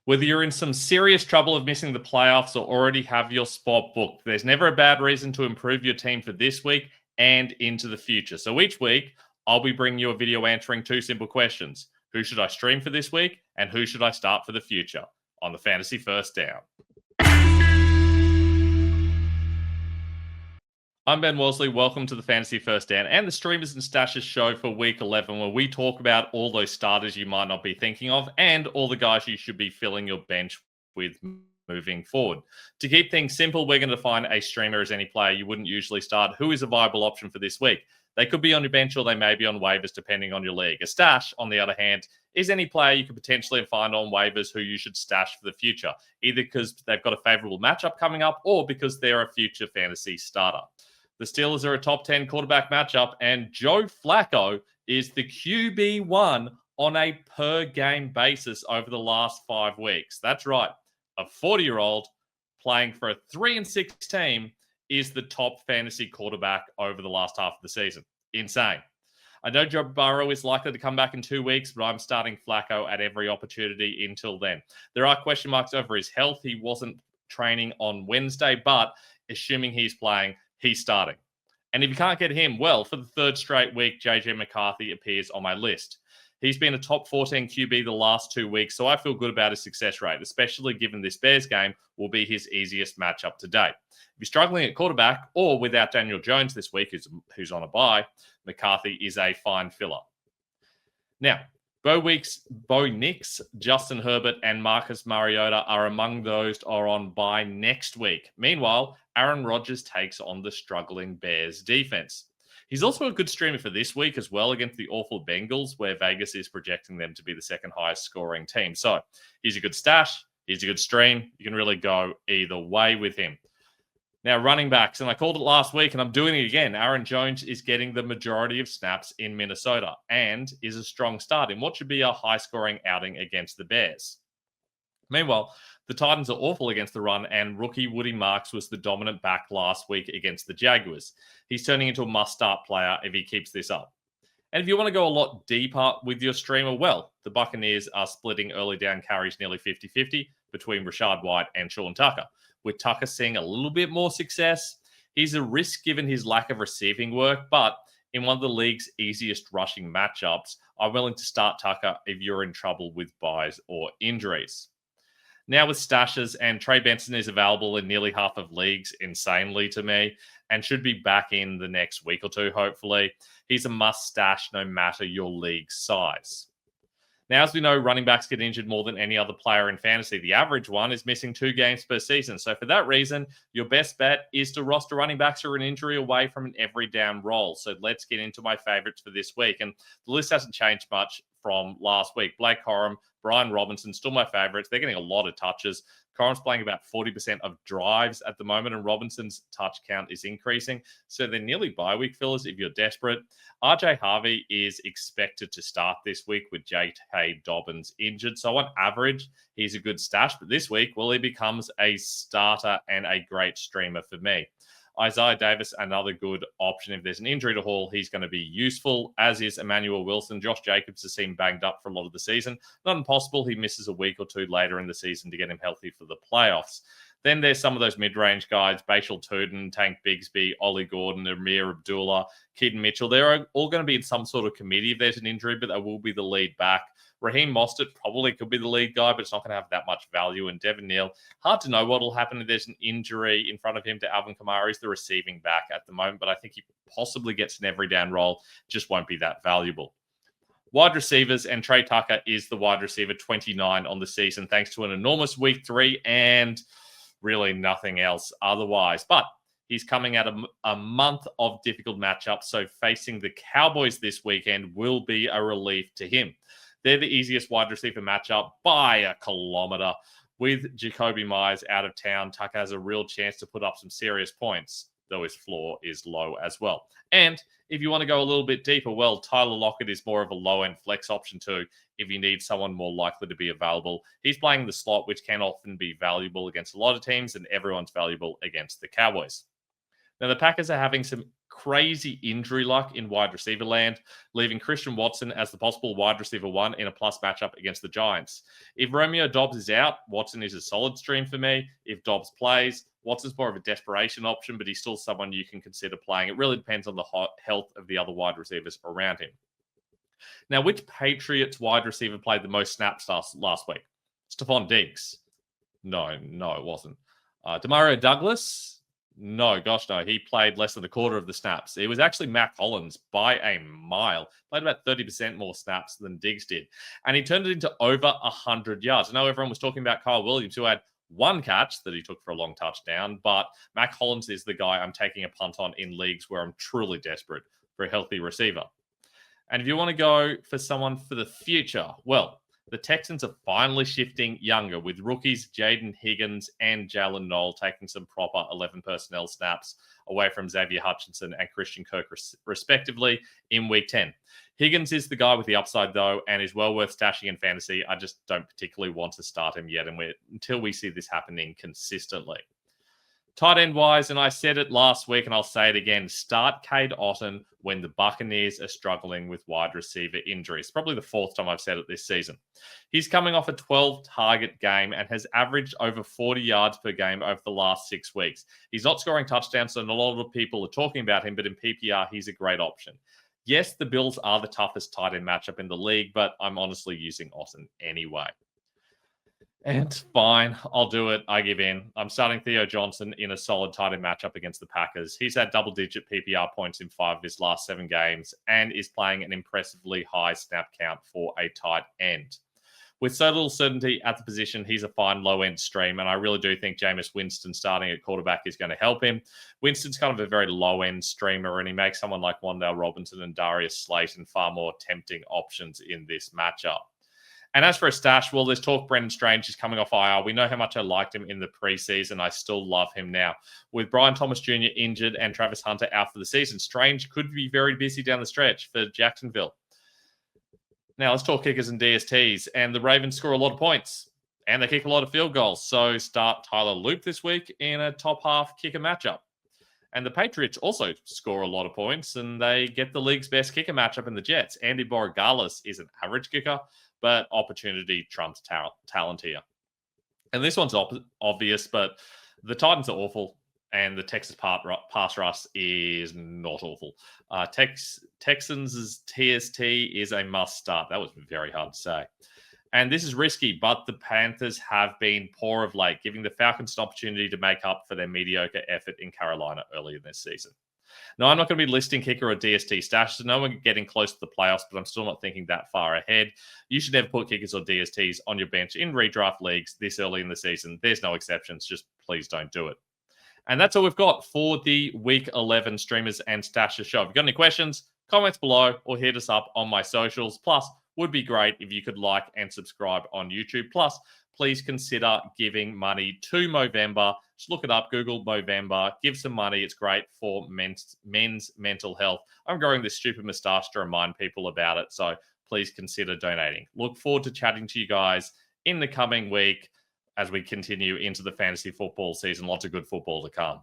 Whether you're in some serious trouble of missing the playoffs or already have your spot booked, there's never a bad reason to improve your team for this week and into the future. So each week, I'll be bringing you a video answering two simple questions. Who should I stream for this week? And who should I start for the future? On the Fantasy First Down. I'm Ben Wasley. Welcome to the Fantasy First Down and the Streamers and Stashes show for week 11, where we talk about all those starters you might not be thinking of and all the guys you should be filling your bench with moving forward. To keep things simple, we're going to define a streamer as any player you wouldn't usually start who is a viable option for this week. They could be on your bench or they may be on waivers depending on your league. A stash, on the other hand, is any player you could potentially find on waivers who you should stash for the future, either because they've got a favorable matchup coming up or because they're a future fantasy starter. The Steelers are a top 10 quarterback matchup, and Joe Flacco is the QB1 on a per-game basis over the last 5 weeks. That's right. A 40-year-old playing for a 3-6 team is the top fantasy quarterback over the last half of the season. Insane. I know Joe Burrow is likely to come back in 2 weeks, but I'm starting Flacco at every opportunity until then. There are question marks over his health. He wasn't training on Wednesday, but assuming he's playing, he's starting. And if you can't get him, well, for the third straight week, JJ McCarthy appears on my list. He's been a top 14 QB the last 2 weeks, so I feel good about his success rate, especially given this Bears game will be his easiest matchup to date. If you're struggling at quarterback or without Daniel Jones this week, who's on a bye, McCarthy is a fine filler. Now, Bo Nix, Justin Herbert, and Marcus Mariota are among those that are on bye next week. Meanwhile, Aaron Rodgers takes on the struggling Bears defense. He's also a good streamer for this week as well against the awful Bengals, where Vegas is projecting them to be the second highest scoring team. So he's a good stash. He's a good stream. You can really go either way with him. Now, running backs, and I called it last week, and I'm doing it again. Aaron Jones is getting the majority of snaps in Minnesota and is a strong start in what should be a high-scoring outing against the Bears. Meanwhile, the Titans are awful against the run, and rookie Woody Marks was the dominant back last week against the Jaguars. He's turning into a must-start player if he keeps this up. And if you want to go a lot deeper with your streamer, well, the Buccaneers are splitting early down carries nearly 50-50 between Rashad White and Sean Tucker, with Tucker seeing a little bit more success. He's a risk given his lack of receiving work, but in one of the league's easiest rushing matchups, I'm willing to start Tucker if you're in trouble with buys or injuries. Now with stashes, and Trey Benson is available in nearly half of leagues, insanely to me, and should be back in the next week or two, hopefully. He's a must stash no matter your league size. Now, as we know, running backs get injured more than any other player in fantasy. The average one is missing 2 games per season. So for that reason, your best bet is to roster running backs who are an injury away from an every down role. So let's get into my favorites for this week. And the list hasn't changed much from last week. Blake Corum, Brian Robinson, still my favorites. They're getting a lot of touches. Corum's playing about 40% of drives at the moment, and Robinson's touch count is increasing. So they're nearly bye-week fillers if you're desperate. RJ Harvey is expected to start this week with J.K. Dobbins injured. So on average, he's a good stash. But this week, well, he becomes a starter and a great streamer for me. Isaiah Davis, another good option. If there's an injury to Hall, he's going to be useful, as is Emmanuel Wilson. Josh Jacobs has seemed banged up for a lot of the season. Not impossible he misses a week or two later in the season to get him healthy for the playoffs. Then there's some of those mid-range guys, Bashal Tootin, Tank Bigsby, Ollie Gordon, Amir Abdullah, Keaton Mitchell. They're all going to be in some sort of committee if there's an injury, but they will be the lead back. Raheem Mostert probably could be the lead guy, but it's not going to have that much value. And Devin Neal, hard to know what will happen if there's an injury in front of him to Alvin Kamara. He's the receiving back at the moment, but I think he possibly gets an every down role, just won't be that valuable. Wide receivers, and Trey Tucker is the wide receiver 29 on the season, thanks to an enormous week 3 and really nothing else otherwise. But he's coming at a month of difficult matchups, so facing the Cowboys this weekend will be a relief to him. They're the easiest wide receiver matchup by a kilometer. With Jacoby Myers out of town, Tucker has a real chance to put up some serious points, though his floor is low as well. And if you want to go a little bit deeper, well, Tyler Lockett is more of a low-end flex option too if you need someone more likely to be available. He's playing the slot, which can often be valuable against a lot of teams, and everyone's valuable against the Cowboys. Now, the Packers are having some crazy injury luck in wide receiver land, leaving Christian Watson as the possible wide receiver 1 in a plus matchup against the Giants. If Romeo Dobbs is out, Watson is a solid stream for me. If Dobbs plays, Watson's more of a desperation option, but he's still someone you can consider playing. It really depends on the health of the other wide receivers around him. Now, which Patriots wide receiver played the most snaps last week? Stephon Diggs. No, it wasn't. Demario Douglas. No, gosh, no. He played less than a quarter of the snaps. It was actually Mac Hollins by a mile. Played about 30% more snaps than Diggs did. And he turned it into over 100 yards. I know everyone was talking about Kyle Williams, who had one catch that he took for a long touchdown, but Mac Hollins is the guy I'm taking a punt on in leagues where I'm truly desperate for a healthy receiver. And if you want to go for someone for the future, well, the Texans are finally shifting younger with rookies Jaden Higgins and Jalen Knoll taking some proper 11 personnel snaps away from Xavier Hutchinson and Christian Kirk, respectively, in Week 10. Higgins is the guy with the upside, though, and is well worth stashing in fantasy. I just don't particularly want to start him yet until we see this happening consistently. Tight end wise, and I said it last week and I'll say it again, start Cade Otton when the Buccaneers are struggling with wide receiver injuries. Probably the fourth time I've said it this season. He's coming off a 12-target game and has averaged over 40 yards per game over the last 6 weeks. He's not scoring touchdowns, so not a lot of people are talking about him, but in PPR, he's a great option. Yes, the Bills are the toughest tight end matchup in the league, but I'm honestly using Otton anyway. And fine, I'll do it. I give in. I'm starting Theo Johnson in a solid tight end matchup against the Packers. He's had double-digit PPR points in 5 of his last 7 games and is playing an impressively high snap count for a tight end. With so little certainty at the position, he's a fine low-end stream, and I really do think Jameis Winston starting at quarterback is going to help him. Winston's kind of a very low-end streamer, and he makes someone like Wan'Dale Robinson and Darius Slayton far more tempting options in this matchup. And as for a stash, well, there's talk Brendan Strange is coming off IR. We know how much I liked him in the preseason. I still love him now. With Brian Thomas Jr. injured and Travis Hunter out for the season, Strange could be very busy down the stretch for Jacksonville. Now, let's talk kickers and DSTs. And the Ravens score a lot of points, and they kick a lot of field goals. So start Tyler Loop this week in a top half kicker matchup. And the Patriots also score a lot of points, and they get the league's best kicker matchup in the Jets. Andy Borregales is an average kicker, but opportunity trumps talent here. And this one's obvious, but the Titans are awful, and the Texas pass rush is not awful. Texans' TST is a must start. That was very hard to say. And this is risky, but the Panthers have been poor of late, giving the Falcons an opportunity to make up for their mediocre effort in Carolina earlier this season. Now, I'm not going to be listing kicker or DST stashes. So no one getting close to the playoffs, but I'm still not thinking that far ahead. You should never put kickers or DSTs on your bench in redraft leagues this early in the season. There's no exceptions. Just please don't do it. And that's all we've got for the Week 11 Streamers and Stashes show. If you've got any questions, comments below or hit us up on my socials. Plus, would be great if you could like and subscribe on YouTube. Plus, please consider giving money to Movember. Just look it up, Google Movember, give some money. It's great for men's mental health. I'm growing this stupid moustache to remind people about it, so please consider donating. Look forward to chatting to you guys in the coming week as we continue into the fantasy football season. Lots of good football to come.